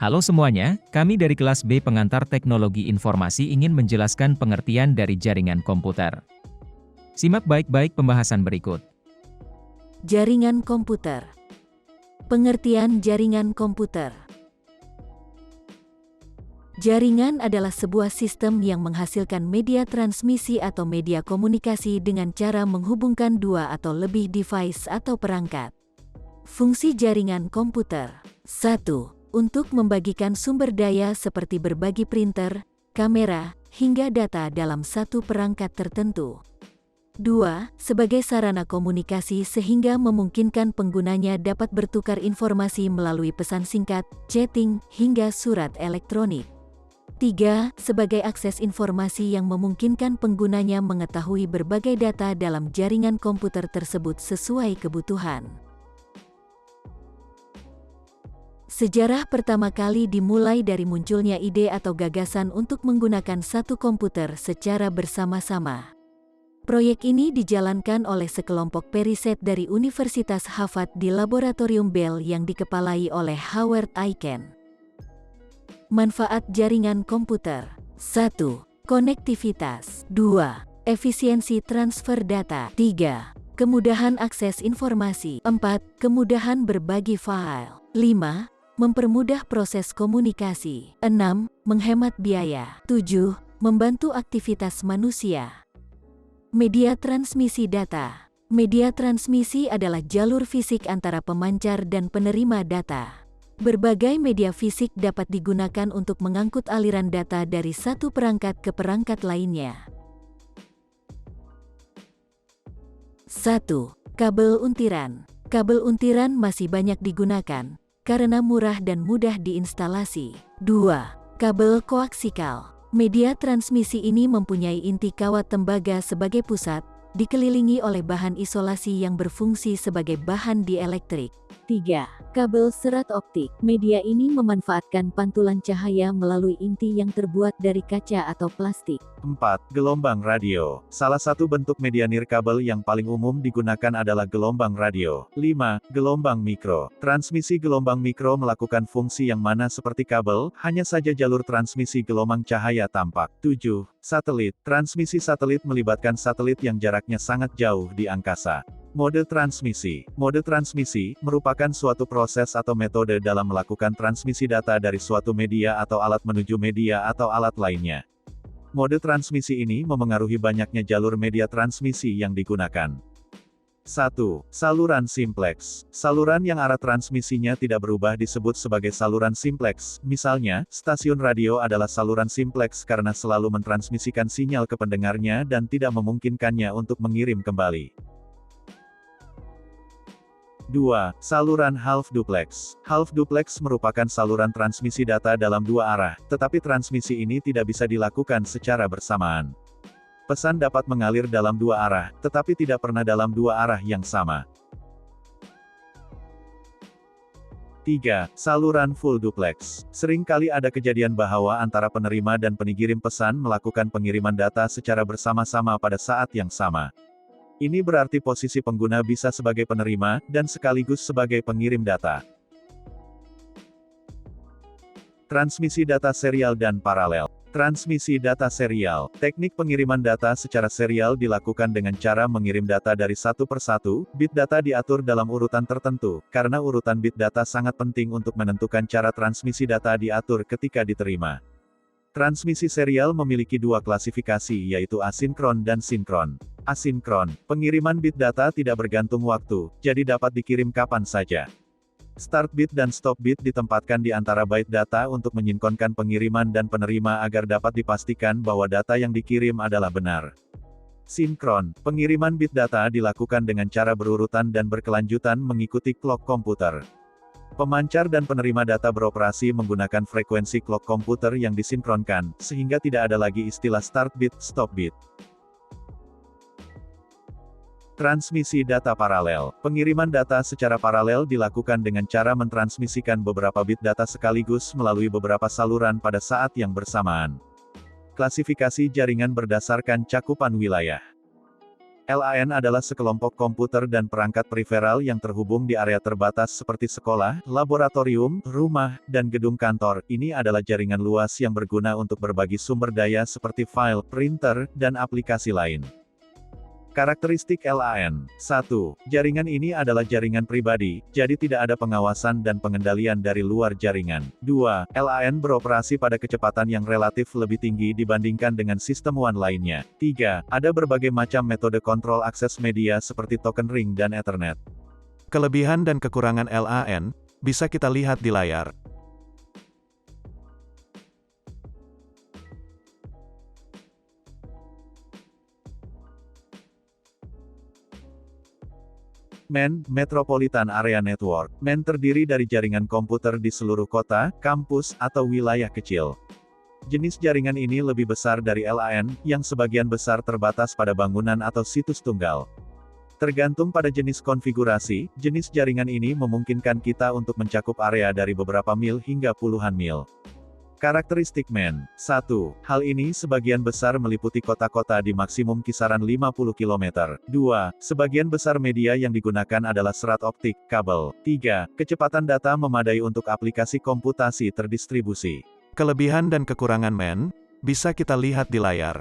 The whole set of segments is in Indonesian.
Halo semuanya, kami dari kelas B Pengantar Teknologi Informasi ingin menjelaskan pengertian dari jaringan komputer. Simak baik-baik pembahasan berikut. Jaringan komputer. Pengertian jaringan komputer. Jaringan adalah sebuah sistem yang menghasilkan media transmisi atau media komunikasi dengan cara menghubungkan dua atau lebih device atau perangkat. Fungsi jaringan komputer. 1. Untuk membagikan sumber daya seperti berbagi printer, kamera, hingga data dalam satu perangkat tertentu. 2. Sebagai sarana komunikasi sehingga memungkinkan penggunanya dapat bertukar informasi melalui pesan singkat, chatting, hingga surat elektronik. 3. Sebagai akses informasi yang memungkinkan penggunanya mengetahui berbagai data dalam jaringan komputer tersebut sesuai kebutuhan. Sejarah pertama kali dimulai dari munculnya ide atau gagasan untuk menggunakan satu komputer secara bersama-sama. Proyek ini dijalankan oleh sekelompok periset dari Universitas Harvard di Laboratorium Bell yang dikepalai oleh Howard Aiken. Manfaat jaringan komputer. 1. Konektivitas. 2. Efisiensi transfer data. 3. Kemudahan akses informasi. 4. Kemudahan berbagi file. 5. Mempermudah proses komunikasi. 6. Menghemat biaya. 7. Membantu aktivitas manusia. Media transmisi data. Media transmisi adalah jalur fisik antara pemancar dan penerima data. Berbagai media fisik dapat digunakan untuk mengangkut aliran data dari satu perangkat ke perangkat lainnya. 1. Kabel untiran. Kabel untiran masih banyak digunakan karena murah dan mudah diinstalasi. 2. Kabel koaksikal. Media transmisi ini mempunyai inti kawat tembaga sebagai pusat, dikelilingi oleh bahan isolasi yang berfungsi sebagai bahan dieelektrik. 3. Kabel serat optik. Media ini memanfaatkan pantulan cahaya melalui inti yang terbuat dari kaca atau plastik. 4. Gelombang radio. Salah satu bentuk media nirkabel yang paling umum digunakan adalah gelombang radio. 5. Gelombang mikro. Transmisi gelombang mikro melakukan fungsi yang mana seperti kabel, hanya saja jalur transmisi gelombang cahaya tampak. 7. Satelit. Transmisi satelit melibatkan satelit yang jaraknya sangat jauh di angkasa. Mode transmisi. Mode transmisi merupakan suatu proses atau metode dalam melakukan transmisi data dari suatu media atau alat menuju media atau alat lainnya. Mode transmisi ini memengaruhi banyaknya jalur media transmisi yang digunakan. 1. Saluran simplex. Saluran yang arah transmisinya tidak berubah disebut sebagai saluran simplex. Misalnya, stasiun radio adalah saluran simplex karena selalu mentransmisikan sinyal ke pendengarnya dan tidak memungkinkannya untuk mengirim kembali. 2. Saluran half duplex. Half duplex merupakan saluran transmisi data dalam dua arah, tetapi transmisi ini tidak bisa dilakukan secara bersamaan. Pesan dapat mengalir dalam dua arah, tetapi tidak pernah dalam dua arah yang sama. 3. Saluran full duplex. Sering kali ada kejadian bahwa antara penerima dan pengirim pesan melakukan pengiriman data secara bersama-sama pada saat yang sama. Ini berarti posisi pengguna bisa sebagai penerima, dan sekaligus sebagai pengirim data. Transmisi data serial dan paralel. Transmisi data serial. Teknik pengiriman data secara serial dilakukan dengan cara mengirim data dari satu persatu. Bit data diatur dalam urutan tertentu, karena urutan bit data sangat penting untuk menentukan cara transmisi data diatur ketika diterima. Transmisi serial memiliki dua klasifikasi yaitu asinkron dan sinkron. Asinkron, pengiriman bit data tidak bergantung waktu, jadi dapat dikirim kapan saja. Start bit dan stop bit ditempatkan di antara byte data untuk menyinkronkan pengiriman dan penerima agar dapat dipastikan bahwa data yang dikirim adalah benar. Sinkron, pengiriman bit data dilakukan dengan cara berurutan dan berkelanjutan mengikuti clock komputer. Pemancar dan penerima data beroperasi menggunakan frekuensi clock komputer yang disinkronkan, sehingga tidak ada lagi istilah start bit, stop bit. Transmisi data paralel. Pengiriman data secara paralel dilakukan dengan cara mentransmisikan beberapa bit data sekaligus melalui beberapa saluran pada saat yang bersamaan. Klasifikasi jaringan berdasarkan cakupan wilayah. LAN adalah sekelompok komputer dan perangkat periferal yang terhubung di area terbatas seperti sekolah, laboratorium, rumah, dan gedung kantor. Ini adalah jaringan luas yang berguna untuk berbagi sumber daya seperti file, printer, dan aplikasi lain. Karakteristik LAN. 1. Jaringan ini adalah jaringan pribadi, jadi tidak ada pengawasan dan pengendalian dari luar jaringan. 2. LAN beroperasi pada kecepatan yang relatif lebih tinggi dibandingkan dengan sistem WAN lainnya. 3. Ada berbagai macam metode kontrol akses media seperti token ring dan Ethernet. Kelebihan dan kekurangan LAN bisa kita lihat di layar. MAN, Metropolitan Area Network. MAN terdiri dari jaringan komputer di seluruh kota, kampus, atau wilayah kecil. Jenis jaringan ini lebih besar dari LAN, yang sebagian besar terbatas pada bangunan atau situs tunggal. Tergantung pada jenis konfigurasi, jenis jaringan ini memungkinkan kita untuk mencakup area dari beberapa mil hingga puluhan mil. Karakteristik MAN. 1. Hal ini sebagian besar meliputi kota-kota di maksimum kisaran 50 km. 2. Sebagian besar media yang digunakan adalah serat optik, kabel. 3. Kecepatan data memadai untuk aplikasi komputasi terdistribusi. Kelebihan dan kekurangan MAN bisa kita lihat di layar.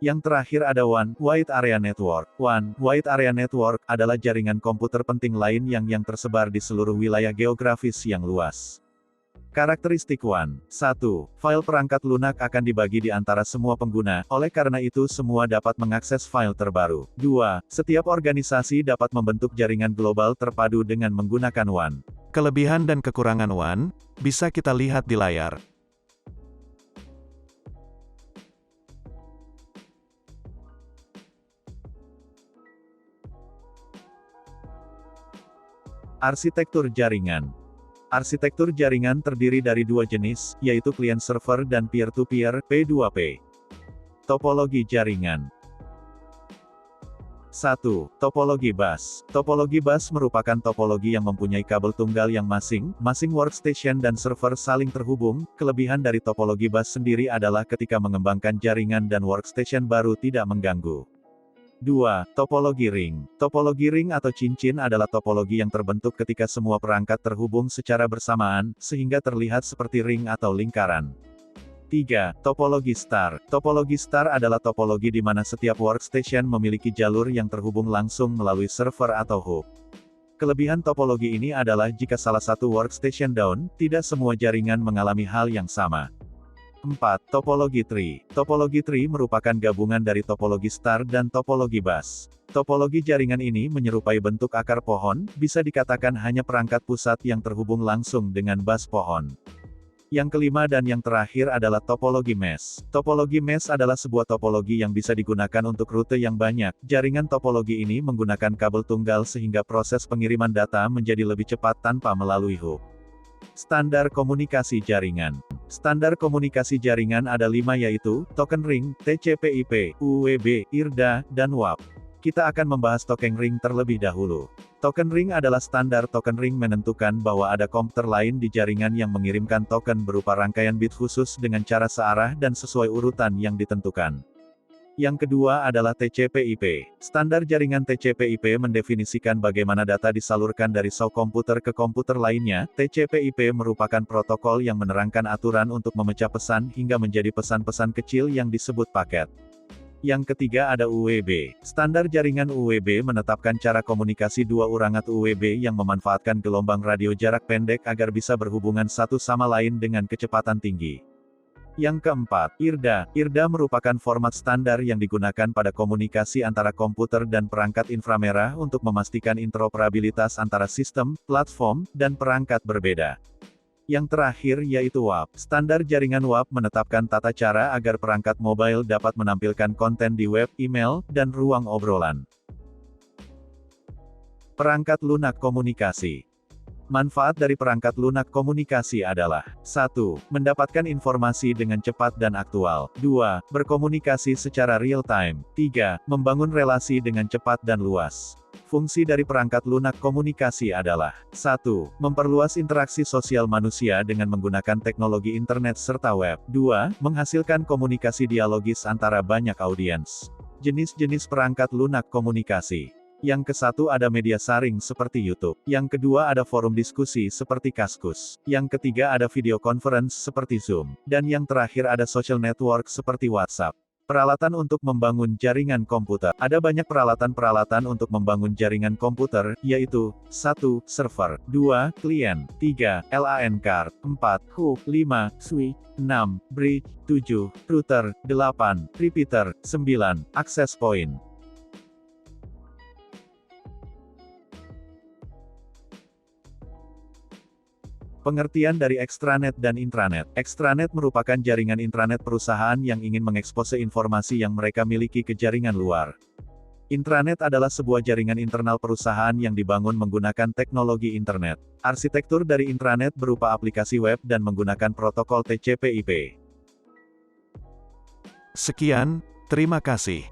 Yang terakhir ada WAN, Wide Area Network. WAN, Wide Area Network, adalah jaringan komputer penting lain yang tersebar di seluruh wilayah geografis yang luas. Karakteristik WAN. 1. File perangkat lunak akan dibagi di antara semua pengguna, oleh karena itu semua dapat mengakses file terbaru. 2. Setiap organisasi dapat membentuk jaringan global terpadu dengan menggunakan WAN. Kelebihan dan kekurangan WAN bisa kita lihat di layar. Arsitektur jaringan. Arsitektur jaringan terdiri dari dua jenis, yaitu client-server dan peer-to-peer, P2P. Topologi jaringan. 1. Topologi bus. Topologi bus merupakan topologi yang mempunyai kabel tunggal yang masing-masing workstation dan server saling terhubung. Kelebihan dari topologi bus sendiri adalah ketika mengembangkan jaringan dan workstation baru tidak mengganggu. 2. Topologi ring. Topologi ring atau cincin adalah topologi yang terbentuk ketika semua perangkat terhubung secara bersamaan, sehingga terlihat seperti ring atau lingkaran. 3. Topologi star. Topologi star adalah topologi di mana setiap workstation memiliki jalur yang terhubung langsung melalui server atau hub. Kelebihan topologi ini adalah jika salah satu workstation down, tidak semua jaringan mengalami hal yang sama. 4. Topologi tree. Topologi tree merupakan gabungan dari topologi star dan topologi bus. Topologi jaringan ini menyerupai bentuk akar pohon, bisa dikatakan hanya perangkat pusat yang terhubung langsung dengan bus pohon. Yang kelima dan yang terakhir adalah topologi mesh. Topologi mesh adalah sebuah topologi yang bisa digunakan untuk rute yang banyak. Jaringan topologi ini menggunakan kabel tunggal sehingga proses pengiriman data menjadi lebih cepat tanpa melalui hub. Standar komunikasi jaringan. Standar komunikasi jaringan ada 5 yaitu, token ring, TCP/IP, UWB, IRDA, dan WAP. Kita akan membahas token ring terlebih dahulu. Token ring adalah standar token ring menentukan bahwa ada komputer lain di jaringan yang mengirimkan token berupa rangkaian bit khusus dengan cara searah dan sesuai urutan yang ditentukan. Yang kedua adalah TCP/IP. Standar jaringan TCP/IP mendefinisikan bagaimana data disalurkan dari satu komputer ke komputer lainnya. TCP/IP merupakan protokol yang menerangkan aturan untuk memecah pesan hingga menjadi pesan-pesan kecil yang disebut paket. Yang ketiga ada UWB. Standar jaringan UWB menetapkan cara komunikasi dua urangat UWB yang memanfaatkan gelombang radio jarak pendek agar bisa berhubungan satu sama lain dengan kecepatan tinggi. Yang keempat, IRDA. IRDA merupakan format standar yang digunakan pada komunikasi antara komputer dan perangkat inframerah untuk memastikan interoperabilitas antara sistem, platform, dan perangkat berbeda. Yang terakhir yaitu WAP. Standar jaringan WAP menetapkan tata cara agar perangkat mobile dapat menampilkan konten di web, email, dan ruang obrolan. Perangkat lunak komunikasi. Manfaat dari perangkat lunak komunikasi adalah 1. Mendapatkan informasi dengan cepat dan aktual. 2. Berkomunikasi secara real-time. 3. Membangun relasi dengan cepat dan luas. Fungsi dari perangkat lunak komunikasi adalah 1. Memperluas interaksi sosial manusia dengan menggunakan teknologi internet serta web. 2. Menghasilkan komunikasi dialogis antara banyak audiens. Jenis-jenis perangkat lunak komunikasi. Yang ke-1 ada media saring seperti YouTube. Yang kedua ada forum diskusi seperti Kaskus. Yang ketiga ada video conference seperti Zoom. Dan yang terakhir ada social network seperti WhatsApp. Peralatan untuk membangun jaringan komputer. Ada banyak peralatan-peralatan untuk membangun jaringan komputer, yaitu 1. Server 2. Klien 3. LAN card 4. Hub 5. Switch 6. Bridge 7. Router 8. Repeater 9. Access point. Pengertian dari ekstranet dan intranet. Ekstranet merupakan jaringan intranet perusahaan yang ingin mengekspos informasi yang mereka miliki ke jaringan luar. Intranet adalah sebuah jaringan internal perusahaan yang dibangun menggunakan teknologi internet. Arsitektur dari intranet berupa aplikasi web dan menggunakan protokol TCP/IP. Sekian, terima kasih.